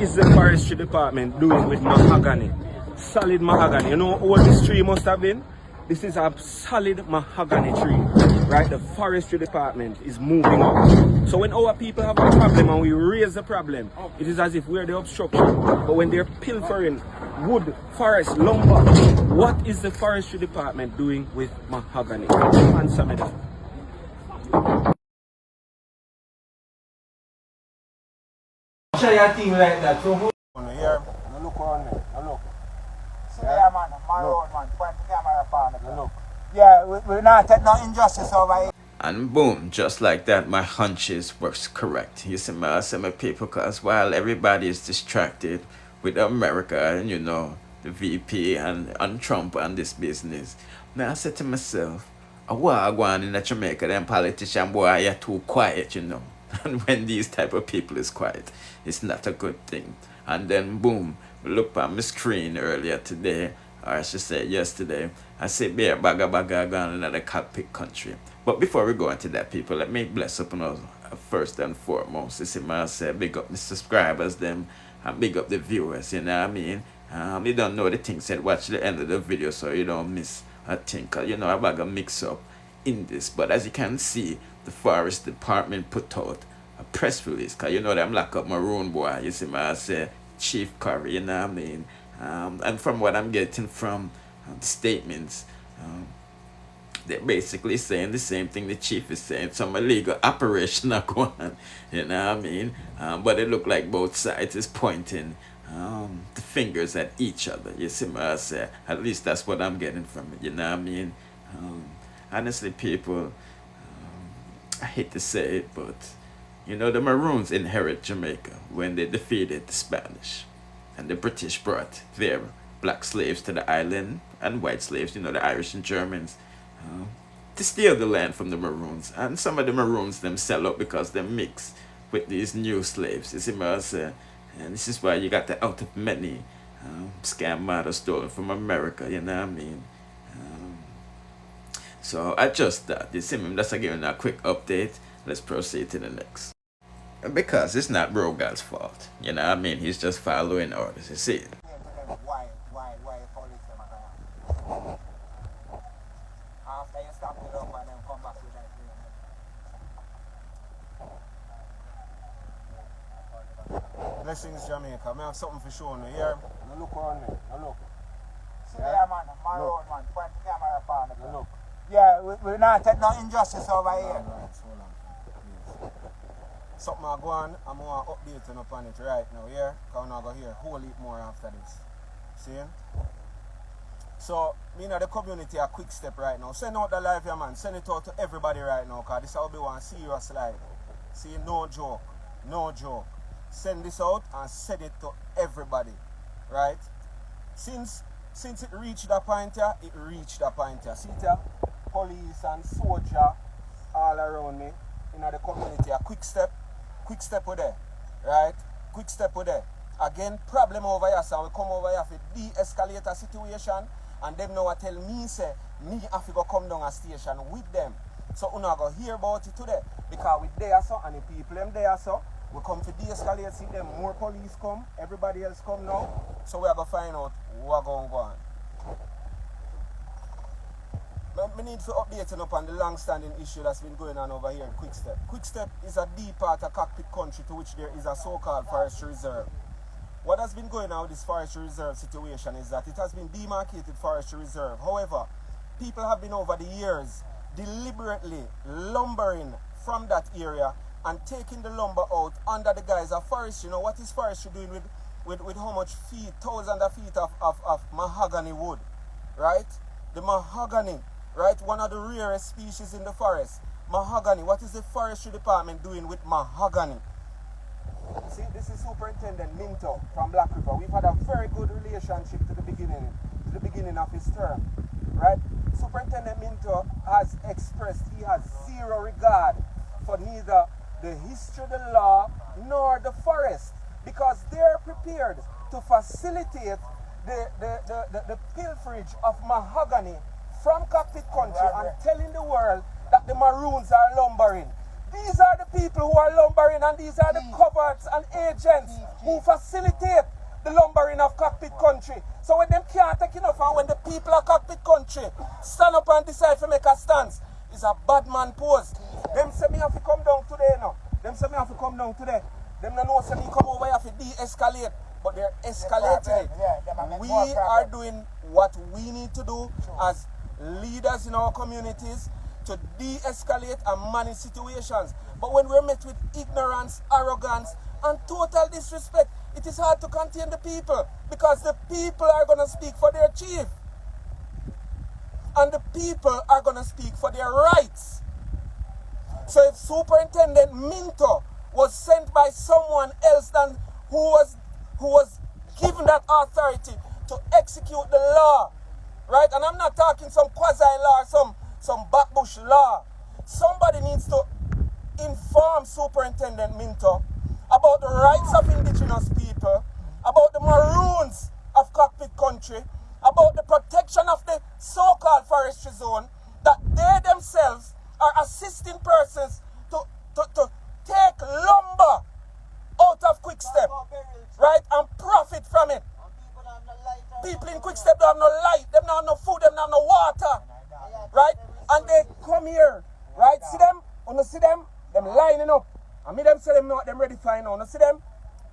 Is the forestry department doing with mahogany? Solid mahogany. You know how old this tree must have been? This is a solid mahogany tree, right? The forestry department is moving up. So when our people have a problem and we raise the problem, it is as if we're the obstruction. But when they're pilfering wood, forest, lumber, what is the forestry department doing with mahogany? Answer me that. Show your thing like that. So who here? Now look on me. Now look. Yeah, man. Maroon, man. Point the camera upon it. Look. Yeah, we're not taking no injustice over here. And boom, just like that, my hunches were correct. You see, I say my people, because while everybody is distracted with America and, you know, the VP and Trump and this business, now I said to myself, I go on in Jamaica, them politician, boy, you're too quiet, you know. And when these type of people is quiet, it's not a good thing. And then boom, look at my screen earlier today, or I should say yesterday, I say bear baga gone in another cockpit country. But before we go into that, people, let me bless up on us first and foremost. You see, I say big up the subscribers them and big up the viewers, you know what I mean? You don't know the things that watch the end of the video so you don't miss a thing. Cause you know I'm gonna mix up in this, but as you can see, the forest department put out a press release, cause you know them lock up Maroon boy. You see, I say Chief Currie, you know what I mean? And from what I'm getting from the statements, they're basically saying the same thing the chief is saying. Some illegal operation are going on, you know what I mean? But it look like both sides is pointing the fingers at each other. You see, I say at least that's what I'm getting from it. You know what I mean? Honestly, people, I hate to say it, but you know, the Maroons inherit Jamaica when they defeated the Spanish, and the British brought their black slaves to the island and white slaves, you know, the Irish and Germans, to steal the land from the Maroons. And some of the Maroons them sell up because they mix with these new slaves. You see what I say? And this is why you got the out of many scam models stolen from America, you know what I mean? So I just that. You see me? That's giving a quick update. Let's proceed to the next. Because it's not Bro God's fault. You know what I mean? He's just following orders. You see? Why police them are after you stop it up and then come back with that. blessings Jamaica. I have something for showing you here. Now look on me. Now look. Yeah, man. Maroon, man. Point the camera upon it. Now look. Yeah, we're not taking no injustice over here. Hold on. Something I go on, I'm going to update you upon it right now, yeah? Because I'm not going to hear whole heap more after this. See? So, me know the community a quick step right now. Send out the live here, man. Send it out to everybody right now, because this will be one serious live. See, no joke. No joke. Send this out and send it to everybody. Right? Since it reached that point here, it reached that point here. See here? Police and soldier all around me in the community. A quick step with there, right? Quick step with there. Again, problem over here, so we come over here to de-escalate a situation, and them now tell me, say, me have to go come down a station with them. So we not go hear about it today, because we there so, and the people them there so, we come to de-escalate, see them, more police come, everybody else come now, so we are going to find out what going on. We need to update you on the long-standing issue that's been going on over here in Quick Step. Quick Step is a deep part of cockpit country to which there is a so-called forestry reserve. What has been going on with this forestry reserve situation is that it has been demarcated forestry reserve. However, people have been over the years deliberately lumbering from that area and taking the lumber out under the guise of forestry. You know, what is forestry doing with how much feet, thousands of feet of mahogany wood, right? The mahogany. Right, one of the rarest species in the forest. Mahogany. What is the forestry department doing with mahogany? See, this is Superintendent Minto from Black River. We've had a very good relationship to the beginning of his term. Right? Superintendent Minto has expressed he has zero regard for neither the history, the law, nor the forest, because they're prepared to facilitate the pilferage of mahogany from cockpit country and telling the world that the Maroons are lumbering. These are the people who are lumbering, and these are the coverts and agents who facilitate the lumbering of cockpit country. So when them can't take enough, and when the people of cockpit country stand up and decide to make a stance, it's a bad man pose. Them say me have to come down today now. Them say me have to come down today. Them no know say me come over here to de-escalate, but they're escalating it. We are doing what we need to do as leaders in our communities to de-escalate and manage situations. But when we're met with ignorance, arrogance, and total disrespect, it is hard to contain the people, because the people are going to speak for their chief. And the people are going to speak for their rights. So if Superintendent Minto was sent by someone else than who was given that authority to execute the law, right? And I'm not talking some quasi-law or some backbush law. Somebody needs to inform Superintendent Minto about the rights of indigenous people, about the Maroons of cockpit country, about the protection of the so-called forestry zone, that they themselves are assisting persons to take lumber out of Quick Step, right, and profit from it. People in Quick Step don't have no light, them don't have no food, them don't have no water, right? And they come here, right? See them? When you see them lining up. And me them say them know them ready for now. You see them?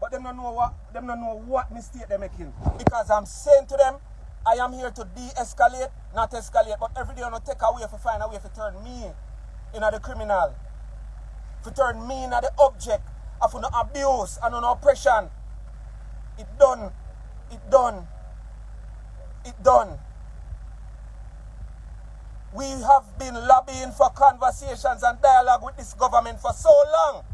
But them don't know what mistake they're making. Because I'm saying to them, I am here to de-escalate, not escalate. But every day I'm going to take away to find a way to turn me into the criminal. To turn me into the object of an abuse and an oppression. It done. It done. It done. We have been lobbying for conversations and dialogue with this government for so long.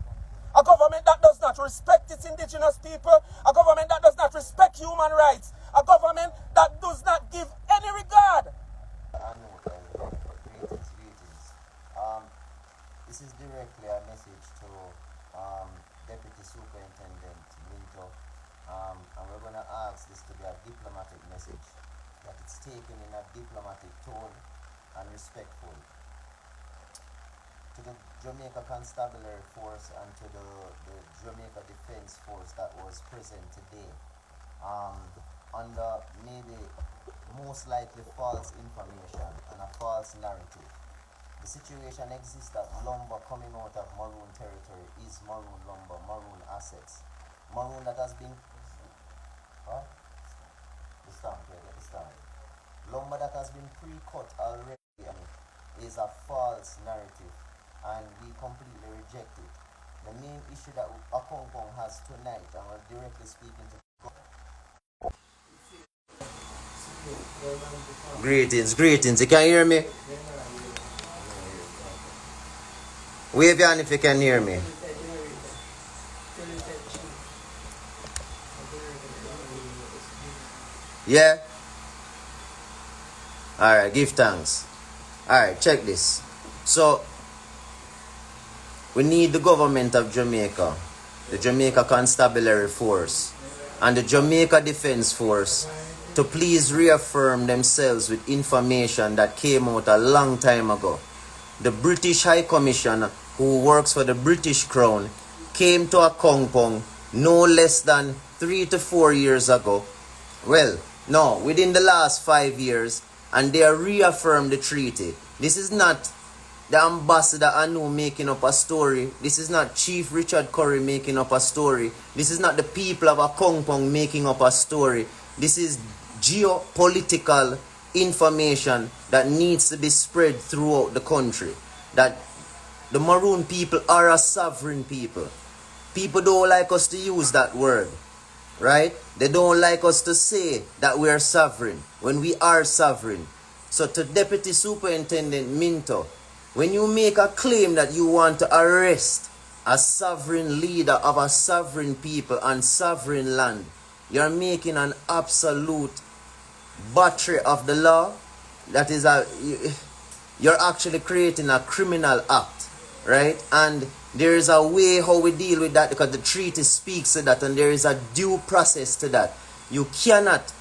A government that does not respect its indigenous people. A government that does not respect human rights. A government that does not give any regard. Greetings. This is directly a message to Deputy Superintendent Minto. And we're going to ask this to be a diplomatic message. That it's taken in a diplomatic tone and respectful. To the Jamaica Constabulary Force and to the Jamaica Defense Force that was present today, under maybe most likely false information and a false narrative. The situation exists that lumber coming out of Maroon territory is Maroon lumber, Maroon assets. Maroon that has been... Huh? The stamp, yeah, get the stamp. Lumber that has been pre-cut already is a false narrative, and we completely reject it. The main issue that Akongkong has tonight, and we're directly speaking to... Greetings, you can hear me? Wave your hand if you can hear me. Yeah? Alright, give thanks. Alright, check this. So, we need the government of Jamaica, the Jamaica Constabulary Force, and the Jamaica Defense Force to please reaffirm themselves with information that came out a long time ago. The British High Commissioner, who works for the British Crown, came to Akongkong no less than 3 to 4 years ago. Well, no, within the last 5 years, and they reaffirmed the treaty. This is not the ambassador Anu making up a story. This is not Chief Richard Currie making up a story. This is not the people of Akongkong making up a story. This is geopolitical information that needs to be spread throughout the country. That the Maroon people are a sovereign people. People don't like us to use that word, right? They don't like us to say that we are sovereign when we are sovereign. So to Deputy Superintendent Minto, when you make a claim that you want to arrest a sovereign leader of a sovereign people and sovereign land, you're making an absolute battery of the law. That is you're actually creating a criminal act, right? And there is a way how we deal with that, because the treaty speaks to that, and there is a due process to that. You cannot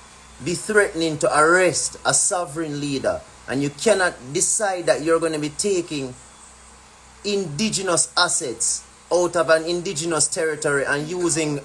be threatening to arrest a sovereign leader, and you cannot decide that you're going to be taking indigenous assets out of an indigenous territory and using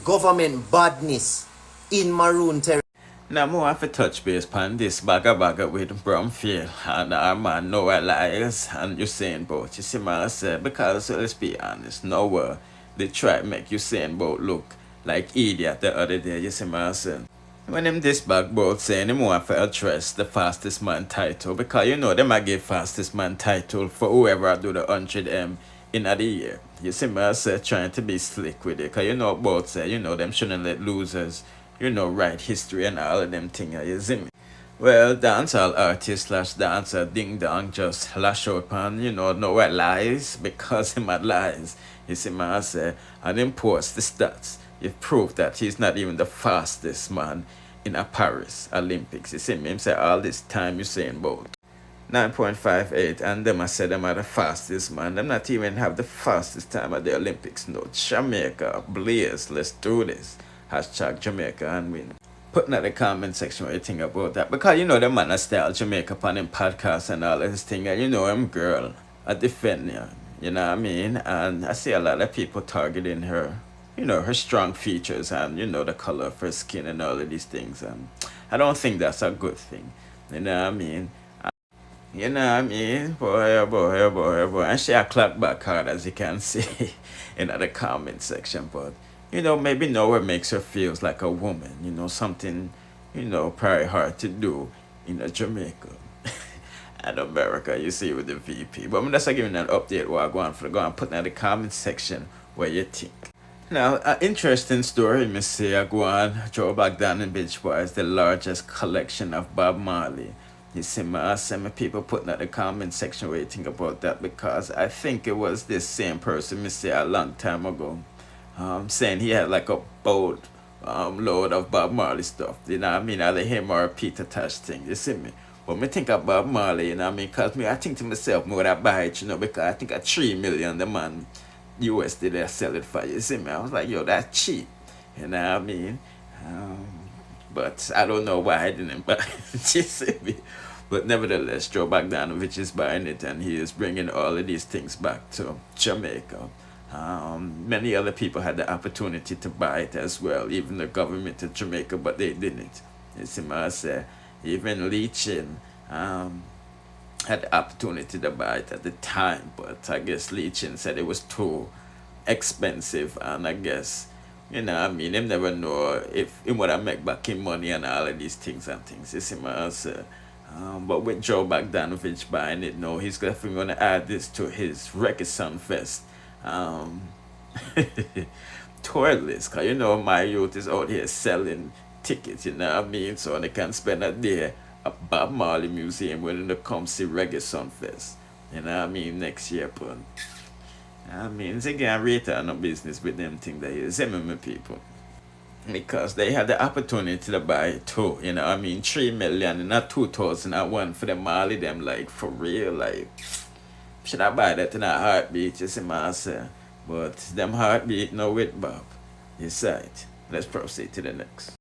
government badness in Maroon territory. Now, more have to touch base upon this bagger with Bromfield and our man Noah Lyels and Usain Bolt. You see, man, I say, because let's be honest, nowhere they try to make Usain Bolt look like idiot the other day. You see, man, I say, when him this bag Bolt saying him want to address the fastest man title, because you know they might give fastest man title for whoever do the 100M in a year. You see, man, I say, trying to be slick with it, because you know Bolt say, you know, them shouldn't let losers, you know, write history and all of them things, you see me? Well, dancehall artist slash dancer Ding Dong just lash out on, you know what lies, because him had lies. You see, man, I say, and him post the stats. It proved that he's not even the fastest man in a Paris Olympics. You see me? Him say all this time you saying about 9.58, and them I said them are the fastest man. Them not even have the fastest time at the Olympics. No, Jamaica, Lyels, let's do this. Hashtag Jamaica and win. Put in the comment section what you think about that. Because you know the man a style Jamaica upon him podcast and all this thing. And you know him girl, a defend you. You know what I mean? And I see a lot of people targeting her. You know, her strong features and, you know, the color of her skin and all of these things. And I don't think that's a good thing. You know what I mean? You know what I mean? Boy. And she a clap back hard, as you can see in the comment section. But, you know, maybe nowhere makes her feels like a woman. You know, something, you know, probably hard to do in Jamaica and America, you see, with the VP. But I'm just giving an update what I go and put in the comment section what you think. Now, an interesting story, me say, I go on, Joe back down in Beach Boys, the largest collection of Bob Marley. You see, I see my people putting at the comment section what you think about that, because I think it was this same person, me say, a long time ago, saying he had like a boat load of Bob Marley stuff. You know what I mean? Either him or a Peter Tosh thing, you see me? But me think of Bob Marley, you know what I mean? Because I think to myself, me would have buy it, you know, because I think at 3 million the man USD they sell it for, you see me? I was like, yo, that's cheap, you know what I mean? But I don't know why I didn't buy it, you see me? But nevertheless, Joe Bogdanovich is buying it, and he is bringing all of these things back to Jamaica. Many other people had the opportunity to buy it as well, even the government of Jamaica, but they didn't. You see me? I say, even Leachin had the opportunity to buy it at the time, but I guess Leachin said it was too expensive, and I guess, you know what I mean, him never know if he would have make back him money and all of these things and things, you see my say. But with Joe Bogdanovich buying it now, he's definitely going to add this to his Reggae Sunfest tour list, because you know my youth is out here selling tickets, you know what I mean, so they can spend a day at Bob Marley Museum when they come see Reggae Sunfest, you know what I mean, next year. But I mean, it's again rate no business with them thing that is MMA people, because they had the opportunity to buy it too, you know what I mean, 3 million and not 2001 for the Marley them, like for real, like should I buy that in a heartbeat, you see my say. But them heartbeat no with Bob. You see it. Let's proceed to the next.